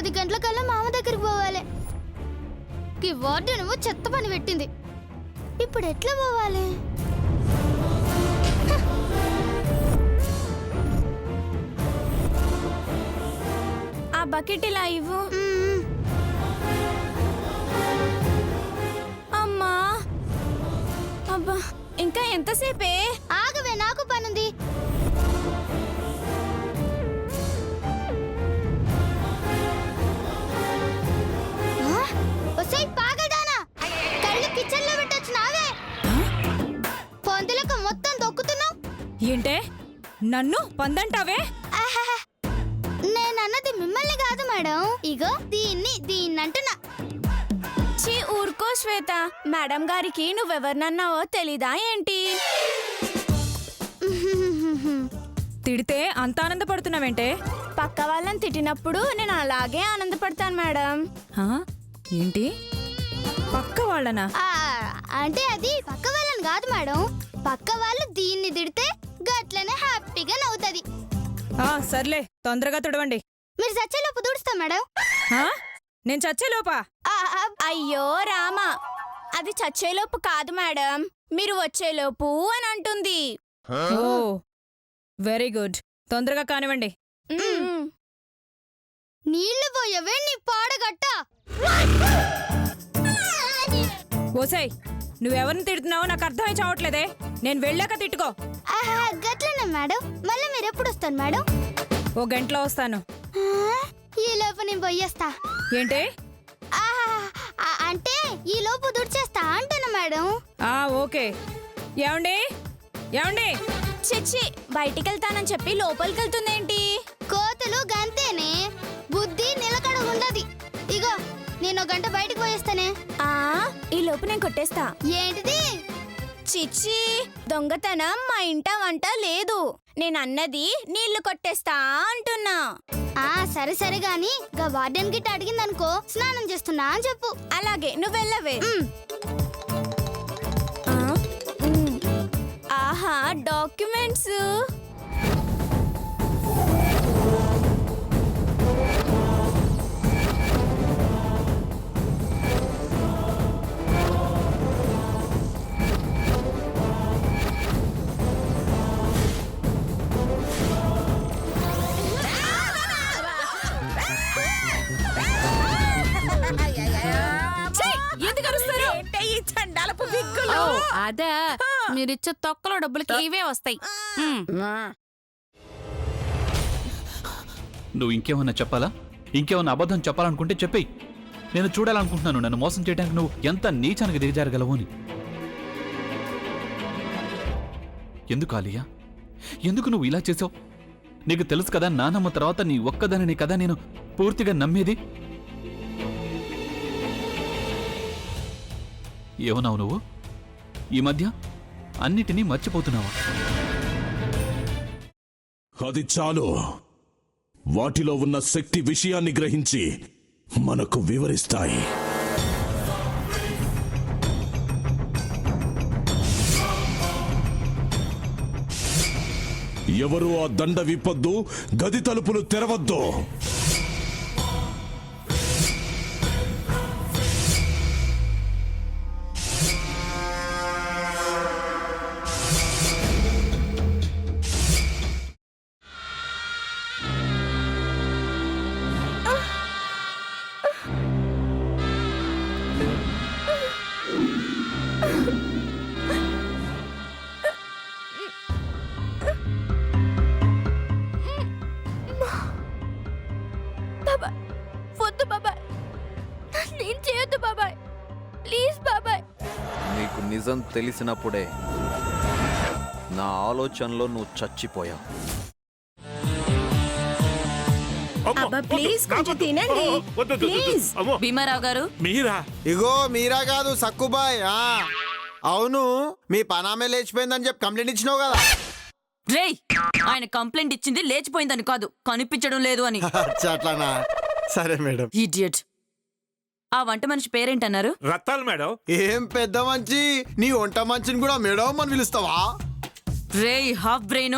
10 గంటలకల్లా మామ దగ్గరికి పోవాలి. ఈ వార్డెన్ చెత్త పని పెట్టింది. ఇప్పుడు ఎట్లా పోవాలి? ఆ బకెట్ ఇలా ఇవ్వు. అమ్మా అబ్బా, ఇంకా ఎంతసేపే? ఆగవే, నాకు పనుంది. కళ్ళు కిచెన్ లో పెట్టొచ్చు నావే. పొందులకు మొత్తం దొక్కుతున్నావు ఏంటే? నన్ను పందంటావే? నేనన్నది మిమ్మల్ని కాదు మేడం. ఇగో దీన్నంటున్నా. చీ ఊరుకో శ్వేత. మేడం గారికి నువ్వెవరినన్నావో తెలీదా ఏంటి? తిడితే అంత ఆనందపడుతున్నావేంటే? పక్క వాళ్ళని తిట్టినప్పుడు నేను అలాగే ఆనందపడతాను మేడం. ఏంటి పక్క వాళ్ళనా? అంటే అది పక్క వాళ్ళని కాదు మేడం. పక్క వాళ్ళు దీన్ని తిడితే గట్లనే హ్యాపీగా నవ్వుతుంది. సర్లే, తొందరగా తుడవండి. మీరు చచ్చేలోపు తుడుస్తా మేడం. నేను చచ్చేలోపా? అయ్యో రామా, అది చచ్చేలోపు కాదు మేడం, మీరు వచ్చేలోపు అని అంటుంది. ఓ వెరీ గుడ్, తొందరగా కానివ్వండి. నీళ్లు పోయవే నీ పాడగట్ట. ఓసై, నువ్వెవరిని తిడుతున్నావో నాకు అర్థమై చావట్లేదే. నేను వెళ్ళాక తిట్టుకో. గట్లనే మేడం. మళ్ళీ మీరు ఎప్పుడు వస్తారు మేడం? 1 గంటలో వస్తాను. ఈ లోపు నేను పోయేస్తా. ఏంటి? అంటే ఈ లోపు దుడిచేస్తా అంటున్నా మేడం. ఓకే. ఏమండి ఏమండి? చిచ్చి, బయటికి వెళ్తానని చెప్పి లోపలికి వెళ్తుందేంటి? కోతులు గంతేనే, బుద్ధి నిలకడ ఉండదు. ఇగో నేను 1 గంట బయటికి పోయేస్తానే. ఈ లోపు నేను కొట్టేస్తా. ఏంటిది? చిచ్చి, దొంగతనం మా ఇంట వంట లేదు. నేనన్నది నీళ్లు కొట్టేస్తా అంటున్నా. సరే సరే గాని గా వార్డెన్ గిట్ట అడిగిందనుకో స్నానం చేస్తున్నా అని చెప్పు. అలాగే, నువ్వెళ్ళవే. ఆహా, డాక్యుమెంట్స్. అదే, మీరిచ్చే తొక్కలో డబ్బులకి ఇవే వస్తాయి. నువ్వు ఇంకేమన్నా చెప్పాలా? ఇంకేమన్నా అబద్ధం చెప్పాలనుకుంటే చెప్పేయి. నేను చూడాలనుకుంటున్నాను నన్ను మోసం చేయడానికి నువ్వు ఎంత నీచానికి దిగజారగలవు అని. ఎందుకు ఆలియా, ఎందుకు నువ్వు ఇలా చేసావు? నీకు తెలుసు కదా, నానమ్మ తర్వాత నీ ఒక్కదానిని కదా నేను పూర్తిగా నమ్మేది. ఏమన్నావు నువ్వు? ఈ మధ్య అన్నిటినీ మర్చిపోతున్నావా? అది చాలు. వాటిలో ఉన్న శక్తి విషయాన్ని గ్రహించి మనకు వివరిస్తాయి. ఎవరు ఆ దండ విప్పొద్దు, గది తలుపులు తెరవద్దు. వద్దు బాబాయ్, నేను చేయొద్దు బాబాయ్, ప్లీజ్ బాబాయ్. నీకు నిజం తెలిసినప్పుడే నా ఆలోచనలో నువ్వు చచ్చిపోయావు. ప్లీజ్ కొంచెం తినండి ప్లీజ్. భీమారావు గారు, మీరా? ఇగో మీరా కాదు, సక్కుబాయ్. అవును, మీ పనామే లేచిపోయిందని చెప్పి కంప్లైంట్ ఇచ్చినావు కదా. రేయ్, ఆయన కంప్లైంట్ ఇచ్చింది లేచిపోయిందని కాదు, కనిపించడం లేదు అని. అట్లానా? సరే మేడం. ఇడియట్. ఆ వంట మనిషి పేరేంటన్నారు? రత్తాలు మేడం. ఏం పెద్ద మంచి, నీ వంట మంచిని కూడా మేడం అని పిలుస్తావా? రేయ్ హాఫ్ బ్రెయిన్,